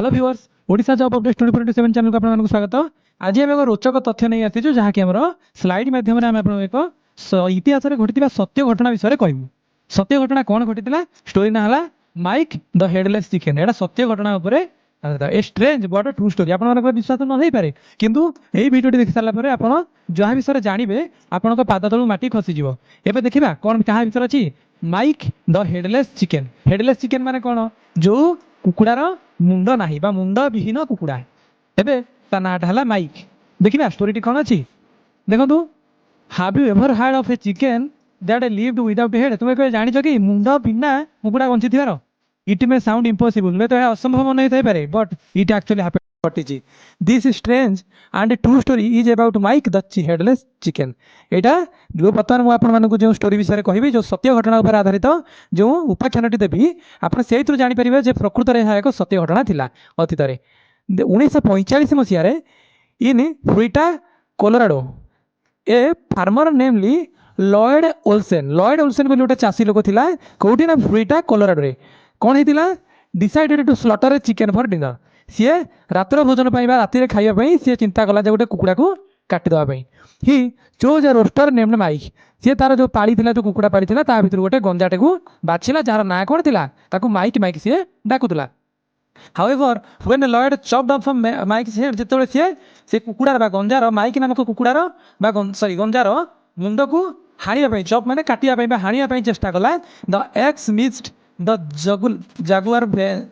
Hello viewers Odisha job update 24/7 channel को आपको स्वागत। आज आम एक रोचक तथ्य नहीं आसीचु जहाँकि आम स्लाइड माध्यम एक इतिहास में घटी सत्य घटना विषय कहूँ। सत्य घटना कौन घटी स्टोरी ना है माइक द हेडलेस चिकेन। यहाँ सत्य घटना a strange but true story. आप विश्वास न हो पारे किंतु यही भिडियो देख सारापर आप जहाँ विषय जानवे आपण पाद तलू माटी खसीज। एवं देखा कौन क्या विषय अच्छी Mike the headless chicken. Headless chicken माने कौन जो कुकुड़ार मुंड नाही बा मुंड विहीन कुकुड़ा एबे ता नाटा है माइक। देखिए स्टोरी कौन अच्छी देखो। Have you ever heard of a chicken that lived without head. तुम कहे जान कि मुंड बिना कुकुड़ा बंची थी। इट मे साउंड इम्पॉसिबल मैं तो असंभव नहीं थे पारे but it actually happened. This strange and true story is about Mike the headless chicken. यहाँ जो बर्तमान मुझे जो स्टोरी विषय कहि जो सत्य घटना पर आधारित जो उपाख्यानटी देवी आप जापर प्रकृत में यह एक सत्य घटना थिला अतीत में 1945 मसीह in Florida Colorado a farmer namely Lloyd Olsen. Lloyd Olsen बोली गोटे चाषी लोक थिला कौटी ना फ्लोरिडा कोलोराडो रे कौन होता decided to slaughter a chicken for dinner. सी रात्र भोजन राति खावाई सी चिंता कला गोटे कुकुड़ा को काटिदेवाई। He chose a rooster named Mike. सी तार जो पाड़ी जो कुकुड़ा पाड़ी ता भर गोटे गंजाटे को बाछिला जार ना कौन थी माइक माइक सी डाकुला। However when Lloyd chopped off Mike head जिते सी कुकुड़ार बा गंजार माइक नामक कुकुड़ार बा सॉरी गंजार मुंड को हाणिया चॉप माने काटिया हाणिया चेष्टा कला the axe missed the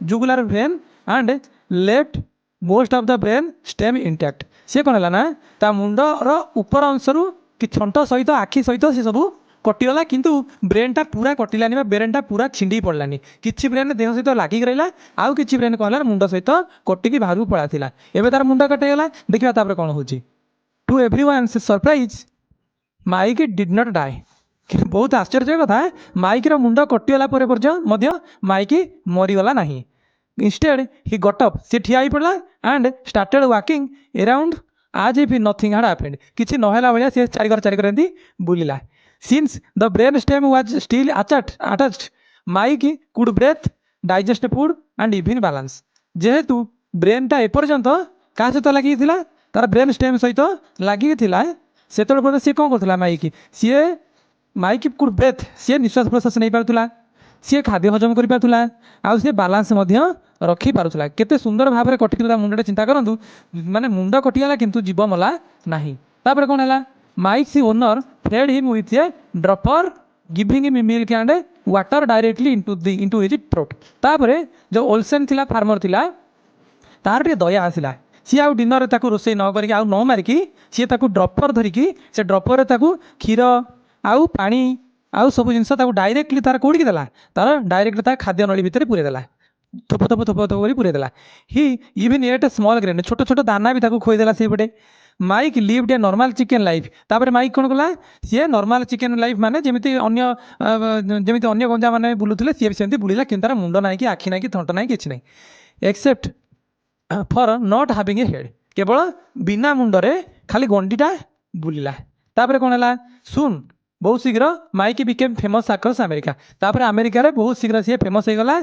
jugular vein and left most of the brain stem intact. सी कौन है ना ता मुंडर ऊपर अंशरू कि छंट सहित आखि सहित सी सब कटिगला किंतु ब्रेनटा पूरा कटिलानी ब्रेनटा पूरा छिंडी पड़लानी। किछि ब्रेन देह सहित लागिक रहा आउ किछि ब्रेन कौन है मुंड सहित कटिकी बाहर पड़ा एवं तार मुंड कटिगला। देखिए तापर कौन हो to everyone's surprise Mike did not die. बहुत आश्चर्य कथा माइक मुंड कटिगला माइक मरीगला नहीं। इंस्टेड ही गट अप सी ठिया पड़ा and started walking around as if nothing had happened. किछि नहला भाया सी चारिकर एमती बुलिला। Since the brain stem was still attached Mike could breathe digest food and even balance. जेहेतु ब्रेनटा एपर्यंत क्या सहित लगी तार ब्रेन स्टेम सहित लगी से सी कौन कर माइक माइक कुड ब्रेथ सी निश्वास प्रश्वास नहीं पार्ला सी खाद्य हजम कर पार्ला आउ सी बालांस रखी पार्ला। केते सुंदर भाव में कटि मुंडे चिंता करूँ माने मुंड कटिगला किंतु जीव मला नहीं। तापर कौन है Mike's owner fed him with a dropper giving him milk and water directly into his throat. तापर जो ओल्सेन थिला फार्मर थिला तार टे दया आसला सी आउ डिनर ताकू रोसे न करिक आउ न मारिकी सी ताकू ड्रॉपर धरिकी से ड्रॉपर ताकू क्षीर आउ पानी आउ सब जिनस डायरेक्टली तार कौड़ी देला तार डायरेक्टली तार खाद्य नली भितर पूरे देला थोप थोप थोप थोप कर पूरे देला। He even ate small grain छोट छोट दाना भी ताकू खोईदेला से पटे। Mike lived a normal chicken life. तापर माइक कौन कला सी नॉर्मल चिकेन लाइफ माने जमीती अन्य गंजा मैंने बुलूले सी भी सेमती बुलिला कि तार मुंड ना कि आखि ना कि थंट ना कि नहीं except for not having a head. केवल बिना मुंडरे खाली गंडीटा बुलिला। तापर कौन है सुन बहुत शीघ्र Mike became famous across America. तापर अमेरिका रे बहुत शीघ्र सी फेमस हो गला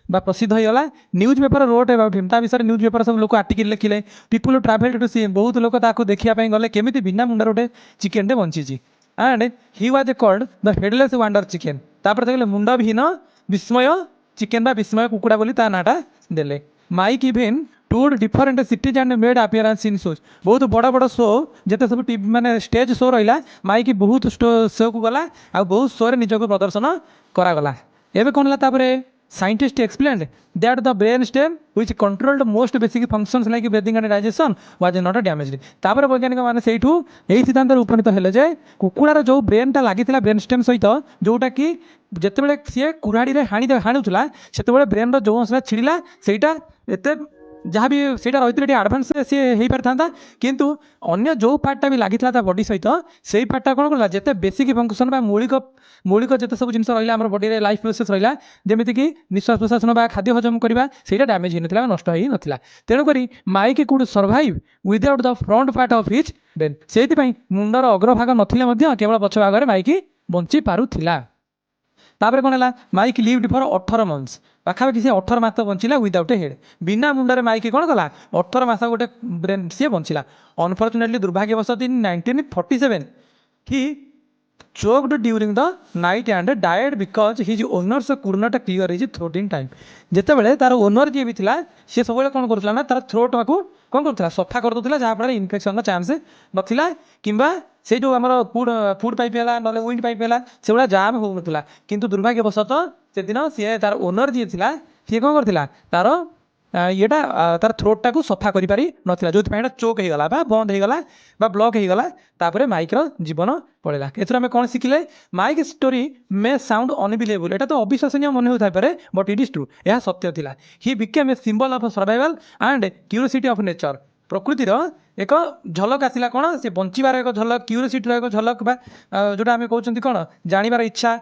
बा प्रसिद्ध हो गला। News paper wrote about him ता विषय न्यूज पेपर सब लोग आर्टिकल लिखिले पीपल ट्रावेल टू सी बहुत लोग ताको देखिया पई गले केमिति बिना मुंडर गोटे चिकेन टे bunchy and he was called the headless wonder chicken. तापर देखले मुंड विहीन विस्मय चिकेन बा विस्मय कुकुड़ा बोली ता नाटा देले। Mike even tour different cities and made appearance in shows. बहुत बड़ बड़ शो जिते सब टीवी माने स्टेज शो रहा माइक बहुत शो को गला आ बहुत शो रे निजक प्रदर्शन करागला। एवं कौन है scientist explained that the brain stem which controlled most basic functions like breathing and digestion was not damaged. तापर वैज्ञानिक मैंने सेठू यही सिद्धांत उपनीत हेले जे कुकुड़ार जो ब्रेनटा लगी ब्रेन स्टेम सहित जोटा कि जिते सी कुराड़ी हाणुला से ब्रेन जो अंश छिड़ा सेटा एत जहाँ भी सीटा रही आडभांस सी हो पारि था किंतु अन्य जो पार्टा भी लगी था बॉडी सहित से पार्टा कौन कर जिते बेसिक फंक्शन मौलिक मौलिक जिते सब जिन रहा आम बॉडी लाइफ प्रोसेस रहा जमीक निश्वास प्रश्वास ना खाद्य हजम करवा से डैमेज होता नष्ट हो नाला। तेणुक Mike could survive without the front part of his brain. से मुंडर अग्रभाग ना केवल पछ भाग में माइक बंची पारुला। तापर कौन है माइक लिव्ड फॉर 18 मंथ्स पाखापाखि से 18 मास बंचला विदाउट ए हेड बिना मुंडे माइक कौन कला 18 मास गोटे ब्रेन सी बंचला अनफर्चुनेटली दुर्भाग्यवश इन 1947 ही choked during the night and died because his owners could not clear his throat in time ଯେତେବେଳେ ତାର ଓନର ଯିଏ ବି ଥିଲା ସେ ସବୁବେଳେ କ'ଣ କରୁଥିଲା ନା ତାର ଥ୍ରୋଟ୍କୁ କ'ଣ କରୁଥିଲା ସଫା କରିଦେଉଥିଲା ଯାହାଫଳରେ ଇନଫେକ୍ସନ୍ର ଚାନ୍ସ ନଥିଲା କିମ୍ବା ସେ ଯେଉଁ ଆମର ଫୁଡ୍ ପାଇପ୍ ହେଲା ନହେଲେ ୱିଣ୍ଡ ପାଇପ୍ ହେଲା ସେଗୁଡ଼ା ଜାମ୍ ହେଉନଥିଲା କିନ୍ତୁ ଦୁର୍ଭାଗ୍ୟବଶତଃ ସେଦିନ ସିଏ ତାର ଓନର ଯିଏ ଥିଲା ସିଏ କ'ଣ କରିଥିଲା ତାର येटा तार थ्रोटा को सफा करि नथिला जो एटा चोक हो गला बा बंद हो गला बा ब्लॉक हो गला तापरे माइक रो जीवन पड़ेगा एथरा हमें कौन शिखिले Mike story may sound unbelievable एटा तो अविश्वसनीय मन होता पारे बट इट इज ट्रू यह सत्य थिला he became a symbol of survival and curiosity of nature प्रकृतिर एक झलक आसला कौन से बंचार एक झलक क्यूरियोसिटी एक झलक बा जोटा आम कहते कौन जानिबार इच्छा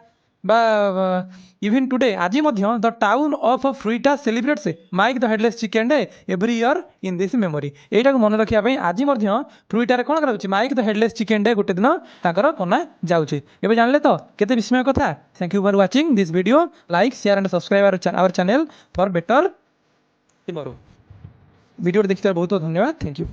बा इवन टुडे आज the town of Fruita celebrates Mike the headless chicken day every year in this memory यहीटा मन रखापी आज फ्रुइटार कौन कर Mike the headless chicken day गोटे दिन ताकर बना जाऊँगी एवं जानले तो केते विस्मय कथा thank you for watching this video like share and subscribe our channel for better tomorrow video देखिए बहुत बहुत धन्यवाद थैंक यू।